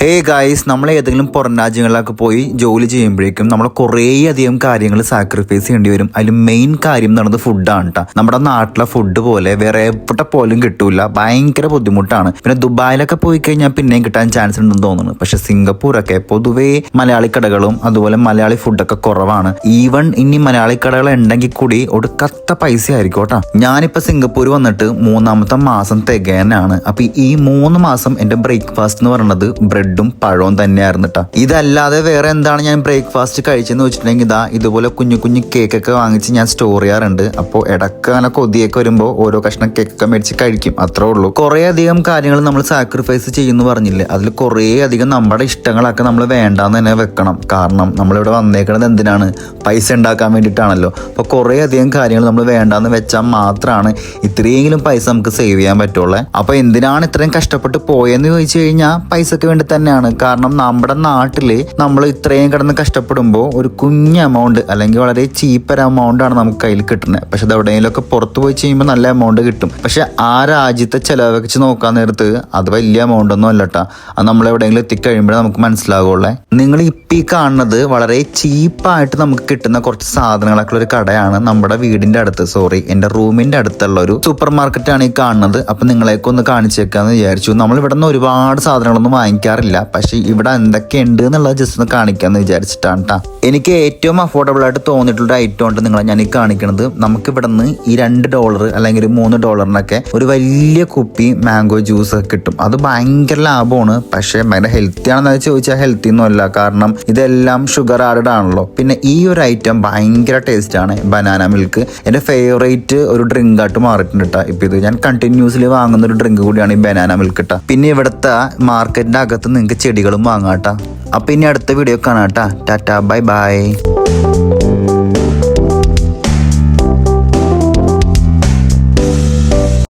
Hey guys, നമ്മൾ ഏതെങ്കിലും പുറം രാജ്യങ്ങളിലൊക്കെ പോയി ജോലി ചെയ്യുമ്പോഴേക്കും നമ്മൾ കുറേ അധികം കാര്യങ്ങൾ സാക്രിഫൈസ് ചെയ്യേണ്ടി വരും. അതിൽ മെയിൻ കാര്യം എന്ന് പറയുന്നത് ഫുഡാണ് കേട്ടോ. നമ്മുടെ നാട്ടിലെ ഫുഡ് പോലെ വേറെ എവിടെ പോലും കിട്ടൂല, ഭയങ്കര ബുദ്ധിമുട്ടാണ്. പിന്നെ ദുബായിലൊക്കെ പോയി കഴിഞ്ഞാൽ പിന്നെയും കിട്ടാൻ ചാൻസ് ഉണ്ടെന്ന് തോന്നുന്നു. പക്ഷെ സിംഗപ്പൂരൊക്കെ പൊതുവേ മലയാളി കടകളും അതുപോലെ മലയാളി ഫുഡൊക്കെ കുറവാണ്. ഈവൻ ഇനി മലയാളി കടകൾ ഉണ്ടെങ്കിൽ കൂടി ഒടുക്കത്ത പൈസ ആയിരിക്കും കേട്ടോ. ഞാനിപ്പോൾ സിംഗപ്പൂർ വന്നിട്ട് 3-ാമത്തെ മാസം തികയാനാണ്. അപ്പൊ ഈ 3 മാസം എൻ്റെ ബ്രേക്ക്ഫാസ്റ്റ് എന്ന് പറയുന്നത് ബ്രെഡും പഴവും തന്നെയായിരുന്നു കേട്ടോ. ഇതല്ലാതെ വേറെ എന്താണ് ഞാൻ ബ്രേക്ക്ഫാസ്റ്റ് കഴിച്ചെന്ന് വെച്ചിട്ടുണ്ടെങ്കിൽ ഇതുപോലെ കുഞ്ഞു കുഞ്ഞു കേക്കൊക്കെ വാങ്ങിച്ച് ഞാൻ സ്റ്റോർ ചെയ്യാറുണ്ട്. അപ്പോൾ ഇടയ്ക്ക് അങ്ങനെ കൊതിയൊക്കെ വരുമ്പോൾ ഓരോ കഷ്ണം കേക്കൊക്കെ മേടിച്ച് കഴിക്കും, അത്രേ ഉള്ളൂ. കുറേ അധികം കാര്യങ്ങൾ നമ്മൾ സാക്രിഫൈസ് ചെയ്യുന്നു പറഞ്ഞില്ലേ, അതിൽ കുറേ അധികം നമ്മുടെ ഇഷ്ടങ്ങളൊക്കെ നമ്മൾ വേണ്ടാന്ന് തന്നെ വെക്കണം. കാരണം നമ്മളിവിടെ വന്നേക്കുന്നത് എന്തിനാണ്? പൈസ ഉണ്ടാക്കാൻ വേണ്ടിയിട്ടാണല്ലോ. അപ്പോൾ കുറേ അധികം കാര്യങ്ങൾ നമ്മൾ വേണ്ടാന്ന് വെച്ചാൽ മാത്രമാണ് ഇത്രയെങ്കിലും പൈസ നമുക്ക് സേവ് ചെയ്യാൻ പറ്റുള്ളൂ. അപ്പോൾ എന്തിനാണ് ഇത്രയും കഷ്ടപ്പെട്ട് പോയെന്ന് ചോദിച്ചു കഴിഞ്ഞാൽ പൈസക്ക് വേണ്ടി തന്നെയാണ്. കാരണം നമ്മുടെ നാട്ടിൽ നമ്മൾ ഇത്രയും കിടന്ന് കഷ്ടപ്പെടുമ്പോൾ ഒരു കുഞ്ഞ് എമൗണ്ട് അല്ലെങ്കിൽ വളരെ ചീപ്പർ എമൗണ്ട് ആണ് നമുക്ക് കയ്യിൽ കിട്ടുന്നത്. പക്ഷെ അത് എവിടെയെങ്കിലുമൊക്കെ പുറത്ത് പോയി ചെയ്യുമ്പോൾ നല്ല എമൗണ്ട് കിട്ടും. പക്ഷെ ആ രാജ്യത്തെ ചിലവ് വെച്ച് നോക്കാൻ നേരത്ത് അത് വലിയ എമൗണ്ട് ഒന്നും അല്ലട്ടാ. അത് നമ്മൾ എവിടെയെങ്കിലും എത്തിക്കഴിയുമ്പോഴേ നമുക്ക് മനസ്സിലാകുള്ളേ. നിങ്ങൾ ഇപ്പം ഈ കാണുന്നത് വളരെ ചീപ്പായിട്ട് നമുക്ക് കിട്ടുന്ന കുറച്ച് സാധനങ്ങളൊക്കെ ഒരു കടയാണ് നമ്മുടെ വീടിന്റെ അടുത്ത്, എൻ്റെ റൂമിന്റെ അടുത്തുള്ള ഒരു സൂപ്പർ മാർക്കറ്റാണ് ഈ കാണുന്നത്. അപ്പൊ നിങ്ങളെയൊക്കെ ഒന്ന് കാണിച്ചേക്കാന്ന് വിചാരിച്ചു. നമ്മൾ ഇവിടെ നിന്ന് ഒരുപാട് സാധനങ്ങളൊന്നും വാങ്ങിക്കാറില്ല, പക്ഷെ ഇവിടെ എന്തൊക്കെ ഉണ്ട് എന്നുള്ളത് ജസ്റ്റ് ഒന്ന് കാണിക്കാന്ന് വിചാരിച്ചിട്ടാണ് കേട്ടോ. എനിക്ക് ഏറ്റവും അഫോർഡബിൾ ആയിട്ട് തോന്നിയിട്ടുള്ള ഐറ്റം ഉണ്ട് നിങ്ങളെ ഞാൻ ഈ കാണിക്കുന്നത്. നമുക്ക് ഇവിടെ നിന്ന് ഈ $2 അല്ലെങ്കിൽ $3 ഒരു വലിയ കുപ്പി മാംഗോ ജ്യൂസ് ഒക്കെ കിട്ടും. അത് ഭയങ്കര ലാഭമാണ്. പക്ഷെ ഭയങ്കര ഹെൽത്തി ആണെന്ന് ചോദിച്ചാൽ ഹെൽത്തി ഒന്നും അല്ല, കാരണം ഇതെല്ലാം ഷുഗർ ആഡഡ് ആണല്ലോ. പിന്നെ ഈ ഒരു ഐറ്റം ഭയങ്കര ടേസ്റ്റ് ആണ്, ബനാന മിൽക്ക്. എൻ്റെ ഫേവറേറ്റ് ഒരു ഡ്രിങ്ക് ആയിട്ട് മാറിയിട്ടുണ്ട് കേട്ടോ. ഇപ്പൊ ഇത് ഞാൻ കണ്ടിന്യൂസ്ലി വാങ്ങുന്ന ഒരു ഡ്രിങ്ക് കൂടിയാണ് ഈ ബനാന മിൽക്ക് കേട്ടോ. പിന്നെ ഇവിടുത്തെ മാർക്കറ്റിന്റെ അകത്ത് നിങ്ങൾക്ക് ചെടികളും വാങ്ങാം കേട്ടോ. അപ്പൊ ഇനി അടുത്ത വീഡിയോ കാണാം കേട്ടോ. Tata, bye bye.